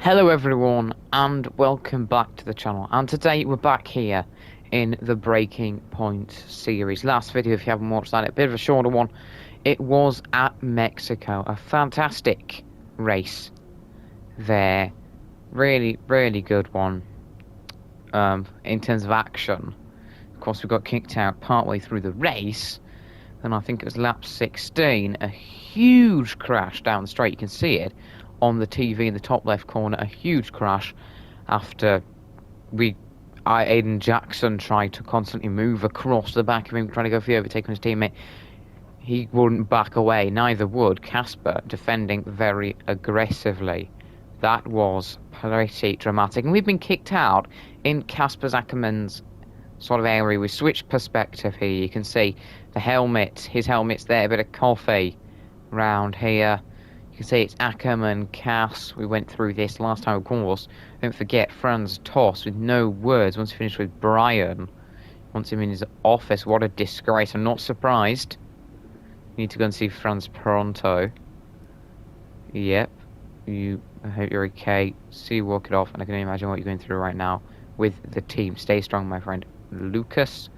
Hello everyone and welcome back to the channel, and today we're back here in the Breaking Point series. Last video, if you haven't watched that, a bit of a shorter one. It was at Mexico, a fantastic race there, really good one in terms of action. Of course, we got kicked out partway through the race, and I think it was lap 16, a huge crash down the straight. You can see it on the TV in the top left corner, a huge crash after Aiden Jackson tried to constantly move across the back of him, trying to go for the overtake on his teammate. He wouldn't back away, neither would Casper, defending very aggressively. That was pretty dramatic, and we've been kicked out in Casper's Akkerman's sort of area. We switched perspective here. You can see the helmet, his helmet's there, a bit of coffee round here. You can see it's Akkerman, Cass. We went through this last time, of course. Don't forget Franz Toss with no words once he finished with Brian. Wants him in his office. What a disgrace. I'm not surprised. You need to go and see Franz pronto. Yep. I hope you're okay. See you walk it off, and I can imagine what you're going through right now with the team. Stay strong, my friend. Lucas.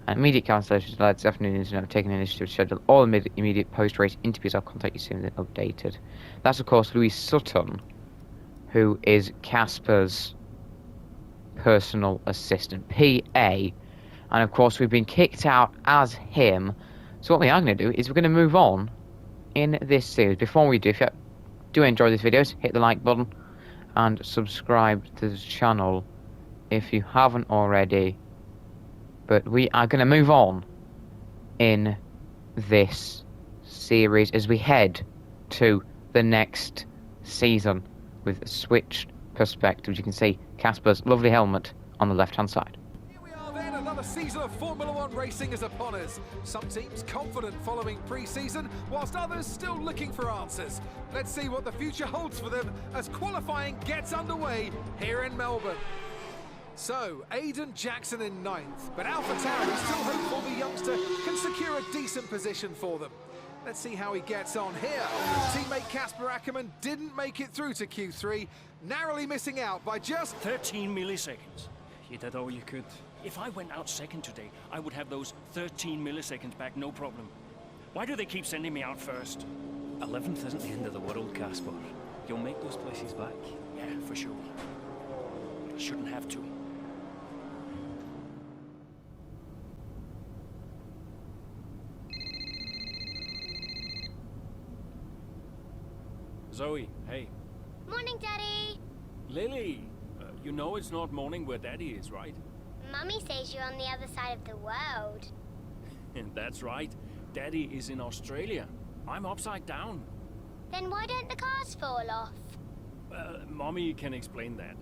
And immediate cancellations, lads. Afternoon internet have taken initiative to schedule all immediate post-race interviews. I'll contact you soon and updated. That's, of course, Louis Sutton, who is Casper's personal assistant, PA. And, of course, we've been kicked out as him. So what we are going to do is we're going to move on in this series. Before we do, if you do enjoy these videos, hit the like button and subscribe to the channel if you haven't already. But we are going to move on in this series as we head to the next season with switched perspectives. You can see Casper's lovely helmet on the left-hand side. Here we are then, another season of Formula One racing is upon us. Some teams confident following pre-season, whilst others still looking for answers. Let's see what the future holds for them as qualifying gets underway here in Melbourne. So, Aiden Jackson in 9th, but AlphaTauri is still hopeful the youngster can secure a decent position for them. Let's see how he gets on here. Teammate Casper Akkerman didn't make it through to Q3, narrowly missing out by just 13 milliseconds. You did all you could. If I went out second today, I would have those 13 milliseconds back, no problem. Why do they keep sending me out first? 11th isn't the end of the world, Casper. You'll make those places back. Yeah, for sure. I shouldn't have to. Zoe, hey. Morning, Daddy. Lily, you know it's not morning where Daddy is, right? Mummy says you're on the other side of the world. That's right. Daddy is in Australia. I'm upside down. Then why don't the cars fall off? Mommy can explain that.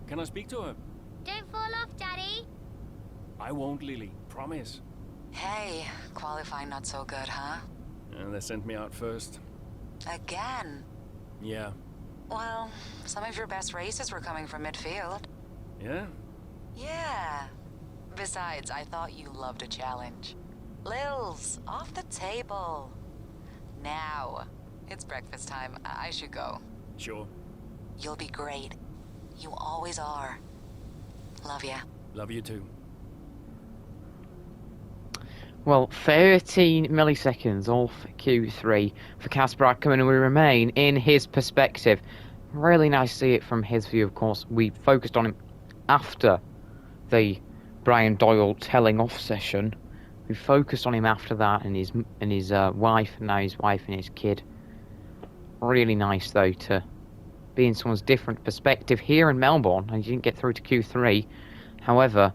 Can I speak to her? Don't fall off, Daddy. I won't, Lily. Promise. Hey, qualifying not so good, huh? They sent me out first. Again? Yeah. Well, some of your best races were coming from midfield. Yeah? Yeah. Besides, I thought you loved a challenge. Lils, off the table. Now, it's breakfast time. I should go. Sure. You'll be great. You always are. Love ya. Love you too. Well, 13 milliseconds off Q3 for Casper Akkerman, and we remain in his perspective. Really nice to see it from his view, of course. We focused on him after the Brian Doyle telling off session. We focused on him after that, and his wife, and now his wife and his kid. Really nice, though, to be in someone's different perspective here in Melbourne, and he didn't get through to Q3. However,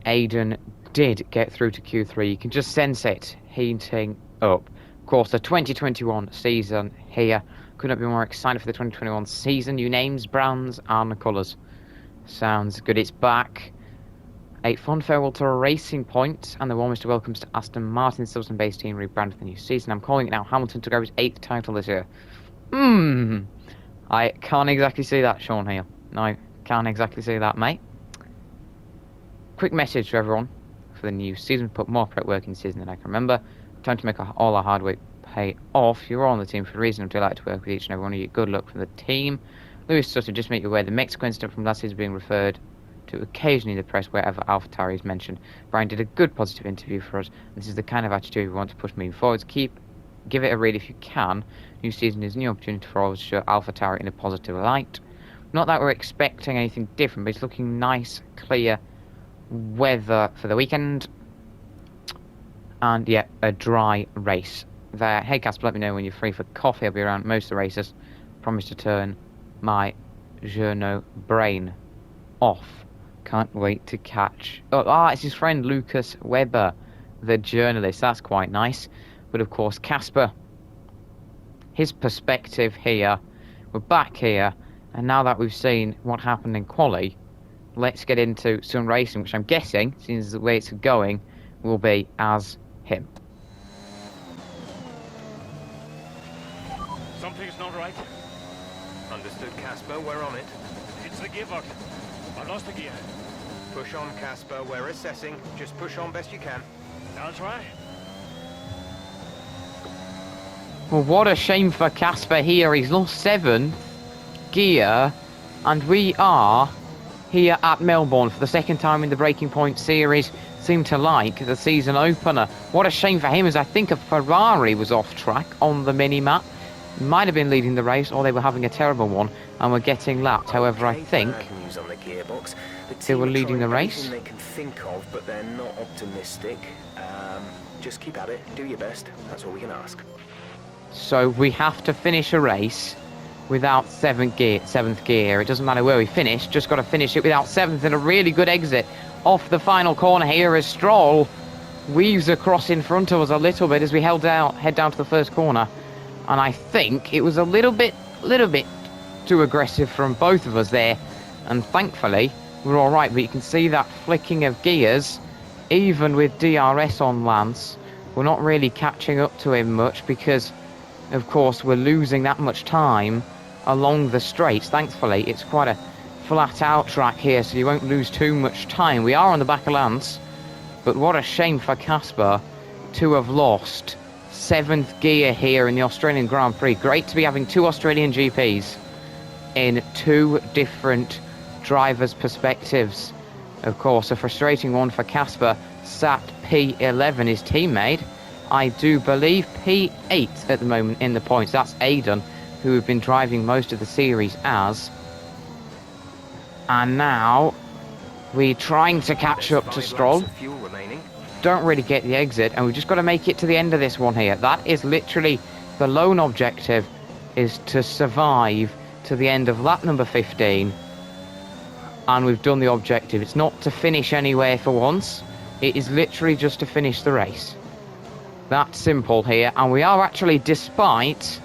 Aiden did get through to Q3. You can just sense it heating up. Of course, the 2021 season here. Couldn't be more excited for the 2021 season. New names, brands, and colours. Sounds good. It's back. A fond farewell to a Racing Point, and the warmest of welcomes to Aston Martin, Silverstone-based team rebranded for the new season. I'm calling it now. Hamilton took over his 8th title this year. I can't exactly see that, Sean here. No, can't exactly see that, mate. Quick message to everyone for the new season. Put more prep work in the season than I can remember. Time to make all our hard work pay off. You're all on the team for a reason. I'm delighted to work with each and every one of you. Good luck from the team. Lewis Sutter, just make you aware, the Mexico incident from last season is being referred to occasionally in the press wherever AlphaTauri is mentioned. Brian did a good positive interview for us. This is the kind of attitude we want to push moving forwards. Give it a read if you can. New season is a new opportunity for us to show AlphaTauri in a positive light. Not that we're expecting anything different, but it's looking nice, clear weather for the weekend. And yeah, a dry race there. Hey Casper, let me know when you're free for coffee. I'll be around most of the races. Promise to turn my journo brain off. Can't wait to catch... it's his friend Lucas Weber, the journalist. That's quite nice. But of course, Casper, his perspective here. We're back here. And now that we've seen what happened in quali, let's get into some racing, which I'm guessing, since the way it's going, will be as him. Something's not right. Understood, Casper. We're on it. It's the gearbox. I lost the gear. Push on, Casper. We're assessing. Just push on best you can. I'll try. Well, what a shame for Casper here. He's lost 7th gear, and we are here at Melbourne for the second time in the Breaking Point series. Seem to like the season opener. What a shame for him, as I think a Ferrari was off track on the mini-map. Might have been leading the race, or they were having a terrible one and were getting lapped. However, I think news on the gearbox. they were leading the race. They can think of, but they're not optimistic. Just keep at it. Do your best. That's all we can ask. So we have to finish a race without 7th gear. It doesn't matter where we finish, just got to finish it without 7th, and a really good exit off the final corner here as Stroll weaves across in front of us a little bit as we head down to the first corner. And I think it was a little bit too aggressive from both of us there, and thankfully we're all right. But you can see that flicking of gears, even with DRS on Lance. We're not really catching up to him much because, of course, we're losing that much time along the straights. Thankfully, it's quite a flat-out track here, so you won't lose too much time. We are on the back of Lance, but what a shame for Casper to have lost 7th gear here in the Australian Grand Prix. Great to be having 2 Australian GPs in 2 different drivers' perspectives. Of course, a frustrating one for Casper. Sat P11, his teammate. I do believe P8 at the moment in the points. That's Aiden, who we've been driving most of the series as. And now we're trying to catch up to Stroll. Don't really get the exit, and we've just got to make it to the end of this one here. That is literally the lone objective, is to survive to the end of lap number 15. And we've done the objective. It's not to finish anywhere for once. It is literally just to finish the race. That's simple here, and we are actually, despite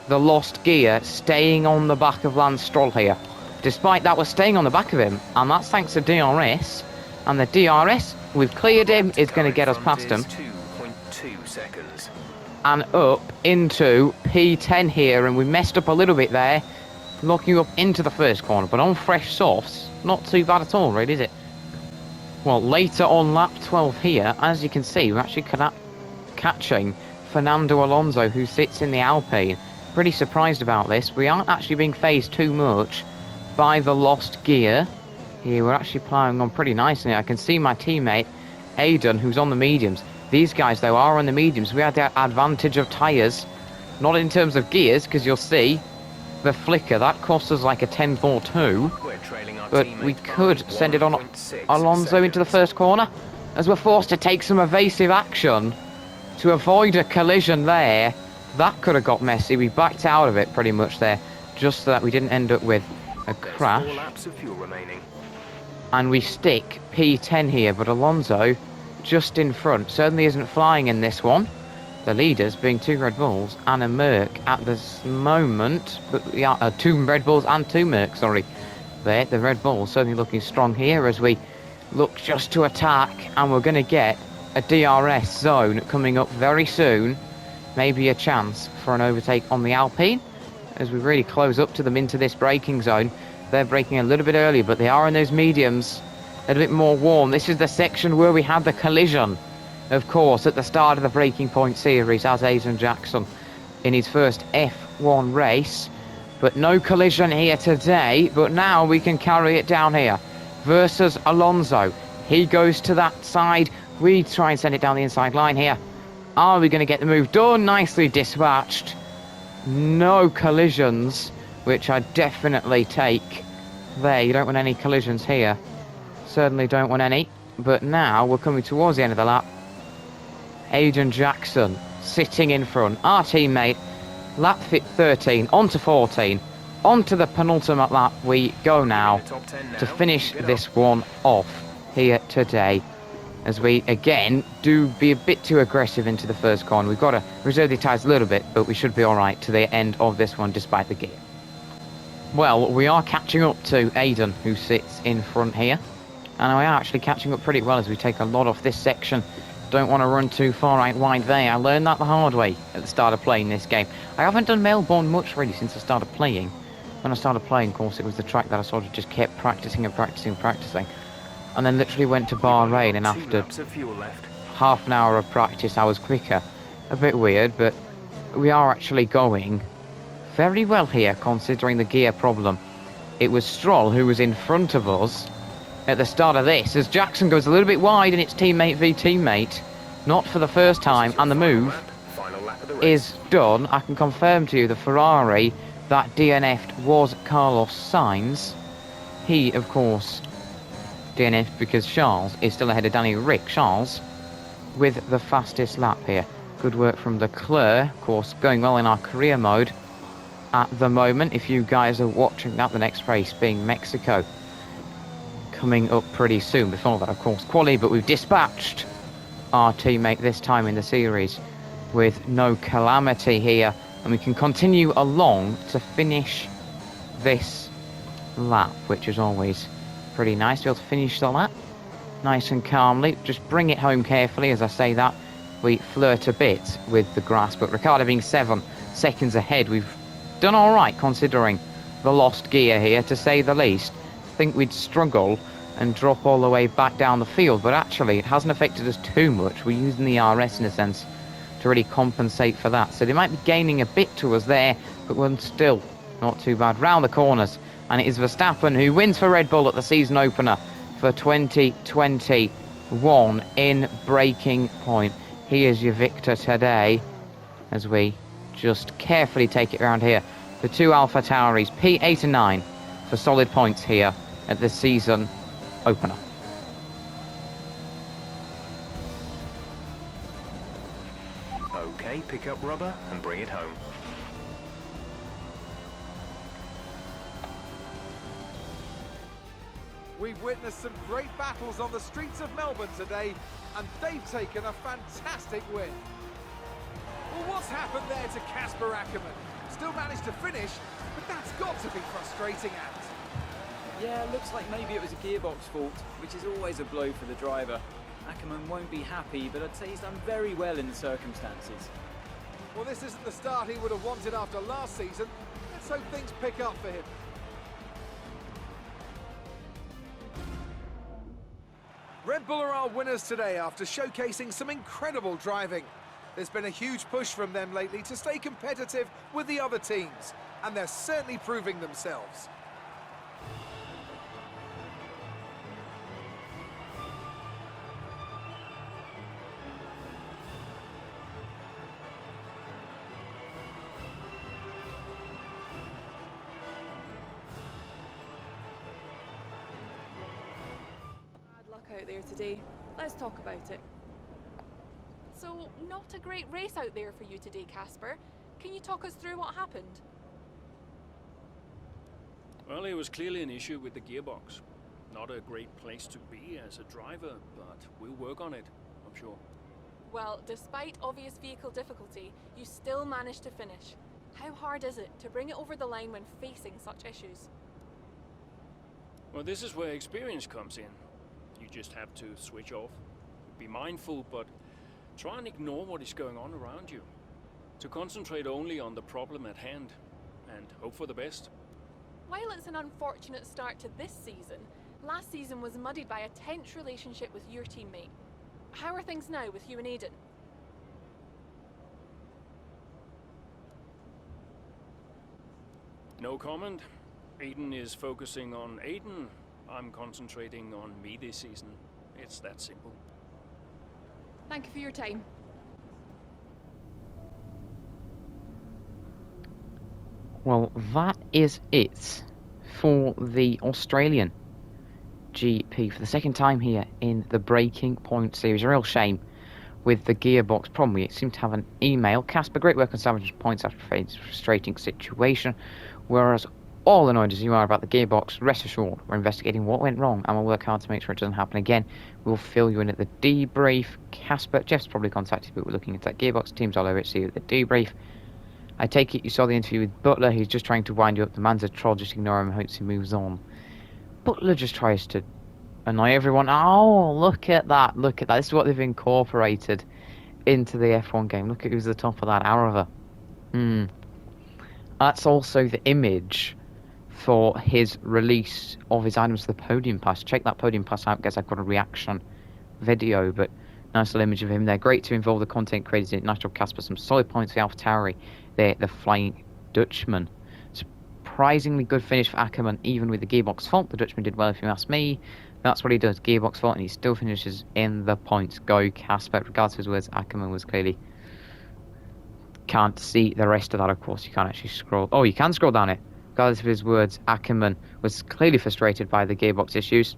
the lost gear, staying on the back of Lance Stroll here. Despite that, we're staying on the back of him, and that's thanks to DRS. And the DRS, we've cleared him, is going to get us past him. 2.2 seconds. And up into P10 here, and we messed up a little bit there, looking up into the first corner. But on fresh softs, not too bad at all, really, is it? Well, later on lap 12 here, as you can see, we're actually catching Fernando Alonso, who sits in the Alpine. Pretty surprised about this. We aren't actually being phased too much by the lost gear. Here, we're actually ploughing on pretty nicely. I can see my teammate, Aiden, who's on the mediums. These guys, though, are on the mediums. We had the advantage of tyres, not in terms of gears, because you'll see the flicker. That cost us like a 10th or 2. But we could send it on Alonso into the first corner, as we're forced to take some evasive action to avoid a collision there. That could have got messy. We backed out of it pretty much there, just so that we didn't end up with a crash. 4 laps of fuel remaining. And we stick P10 here, but Alonso just in front. Certainly isn't flying in this one. The leaders being 2 Red Bulls and a Merc at this moment. But yeah, 2 Red Bulls and 2 Mercs, sorry. There, the Red Bulls certainly looking strong here as we look just to attack. And we're going to get a DRS zone coming up very soon. Maybe a chance for an overtake on the Alpine as we really close up to them into this braking zone. They're braking a little bit earlier, but they are in those mediums, a little bit more warm. This is the section where we had the collision, of course, at the start of the Breaking Point series, as Aidan Jackson in his first F1 race But no collision here today. But now we can carry it down here. Versus Alonso. He goes to that side. We try and send it down the inside line here. Are we going to get the move done? Nicely dispatched. No collisions, which I definitely take. There, you don't want any collisions here. Certainly don't want any. But now we're coming towards the end of the lap. Aiden Jackson sitting in front. Our teammate, lap 13, on to 14. On to the penultimate lap we go now to finish this one off here today. As we, again, do be a bit too aggressive into the first corner. We've got to reserve the tyres a little bit, but we should be all right to the end of this one, despite the gear. Well, we are catching up to Aiden, who sits in front here. And we are actually catching up pretty well as we take a lot off this section. Don't want to run too far out wide there. I learned that the hard way at the start of playing this game. I haven't done Melbourne much, really, since I started playing. When I started playing, of course, it was the track that I sort of just kept practicing and practicing and practicing. And then literally went to Bahrain, and after half an hour of practice, I was quicker. A bit weird, but we are actually going very well here, considering the gear problem. It was Stroll who was in front of us at the start of this, as Jackson goes a little bit wide and it's teammate v teammate. Not for the first time, and the move is done. I can confirm to you the Ferrari that DNF'd was Carlos Sainz. He, of course, DNF'd because Charles is still ahead of Danny Rick. Charles with the fastest lap here. Good work from Leclerc, of course, going well in our career mode at the moment. If you guys are watching that, the next race being Mexico coming up pretty soon. Before that, of course, quali, but we've dispatched our teammate this time in the series with no calamity here, and we can continue along to finish this lap, which is always pretty nice to be able to finish the lap nice and calmly. Just bring it home carefully. As I say that, we flirt a bit with the grass, but Ricciardo being 7 seconds ahead, we've done all right considering the lost gear here, to say the least. I think we'd struggle and drop all the way back down the field, but actually it hasn't affected us too much. We're using the RS in a sense to really compensate for that, so they might be gaining a bit to us there, but we're still not too bad. Round the corners, and it is Verstappen who wins for Red Bull at the season opener for 2021 in Breaking Point. He is your victor today, as we just carefully take it around here. The two Alpha Tauris, P8 and 9, for solid points here at the season opener. Okay, pick up rubber and bring it home. We've witnessed some great battles on the streets of Melbourne today, and they've taken a fantastic win. Well, what's happened there to Casper Akkerman? Still managed to finish, but that's got to be frustrating, Ant. Yeah, looks like maybe it was a gearbox fault, which is always a blow for the driver. Akkerman won't be happy, but I'd say he's done very well in the circumstances. Well, this isn't the start he would have wanted after last season. Let's hope things pick up for him. Red Bull are our winners today after showcasing some incredible driving. There's been a huge push from them lately to stay competitive with the other teams, and they're certainly proving themselves. Out there today. Let's talk about it. So, not a great race out there for you today, Casper. Can you talk us through what happened? Well, it was clearly an issue with the gearbox. Not a great place to be as a driver, but we'll work on it, I'm sure. Well, despite obvious vehicle difficulty, you still managed to finish. How hard is it to bring it over the line when facing such issues? Well, this is where experience comes in. You just have to switch off, be mindful, but try and ignore what is going on around you. To concentrate only on the problem at hand, and hope for the best. While it's an unfortunate start to this season, last season was muddied by a tense relationship with your teammate. How are things now with you and Aiden? No comment. Aiden is focusing on Aiden. I'm concentrating on me this season. It's that simple. Thank you for your time. Well, that is it for the Australian GP for the second time here in the Breaking Point series. A real shame with the gearbox problem. We seem to have an email. Casper, great work on salvaging points after a frustrating situation. Whereas all annoyed as you are about the gearbox, rest assured we're investigating what went wrong and we'll work hard to make sure it doesn't happen again. We'll fill you in at the debrief. Casper, Jeff's probably contacted, but we're looking at that gearbox. Team's all over it. See you at the debrief. I take it you saw the interview with Butler. He's just trying to wind you up. The man's a troll. Just ignore him and hopes he moves on. Butler just tries to annoy everyone. Oh, look at that. Look at that. This is what they've incorporated into the F1 game. Look at who's the top of that. Arava. That's also the image for his release of his items to the podium pass. Check that podium pass out, guys. I've got a reaction video, but nice little image of him there. Great to involve the content creators in National Casper. Some solid points for AlphaTauri. The Flying Dutchman. Surprisingly good finish for Akkerman, even with the gearbox fault. The Dutchman did well, if you ask me. That's what he does, gearbox fault, and he still finishes in the points. Go Casper. Regardless of his words, Akkerman was clearly... Can't see the rest of that, of course. You can't actually scroll... Oh, you can scroll down it. Regardless of his words, Akkerman was clearly frustrated by the gearbox issues.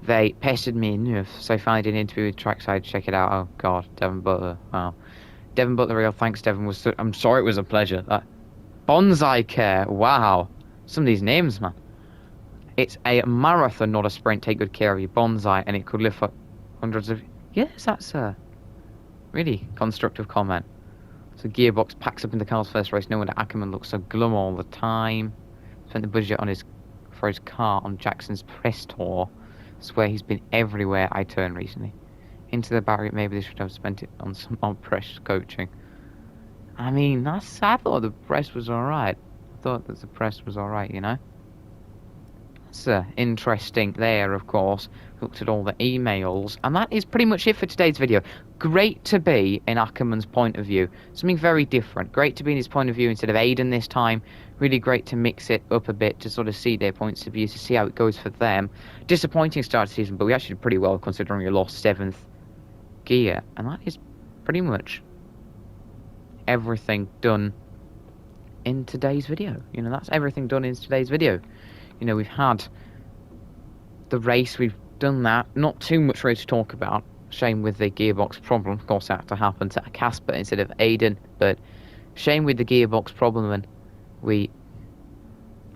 They pestered me enough, so I finally did an interview with Trackside. Check it out. Oh, God. Devin Butler. Wow. Devin Butler, real thanks, Devin. I'm sorry, it was a pleasure. Bonsai Care. Wow. Some of these names, man. It's a marathon, not a sprint. Take good care of your bonsai, and it could live for hundreds of... Yes, that's a really constructive comment. So Gearbox packs up in the car's first race. No wonder Akkerman looks so glum all the time. Spent the budget on for his car on Jackson's press tour. I swear he's been everywhere I turn recently. Into the barrier, maybe they should have spent it on some more press coaching. I mean, I thought the press was alright. I thought that the press was alright, you know? That's interesting there, of course. Looked at all the emails, and that is pretty much it for today's video. Great to be in Ackerman's point of view. Something very different. Great to be in his point of view instead of Aiden this time. Really great to mix it up a bit to sort of see their points of view, to see how it goes for them. Disappointing start to the season, but we actually did pretty well considering we lost 7th gear. And that is pretty much everything done in today's video. You know, that's everything done in today's video. You know, we've had the race, we've done that. Not too much really to talk about. Shame with the gearbox problem. Of course, that had to happen to Casper instead of Aiden. But shame with the gearbox problem, and we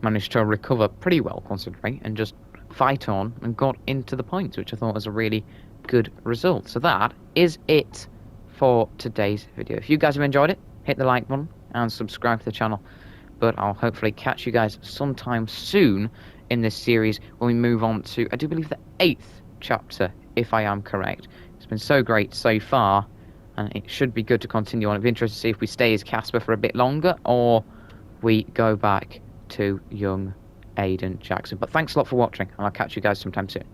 managed to recover pretty well considering and just fight on and got into the points, which I thought was a really good result. So that is it for today's video. If you guys have enjoyed it, hit the like button and subscribe to the channel. But I'll hopefully catch you guys sometime soon in this series when we move on to, I do believe, the 8th chapter, if I am correct. It's been so great so far, and it should be good to continue on. It'd be interesting to see if we stay as Casper for a bit longer, or we go back to young Aiden Jackson. But thanks a lot for watching, and I'll catch you guys sometime soon.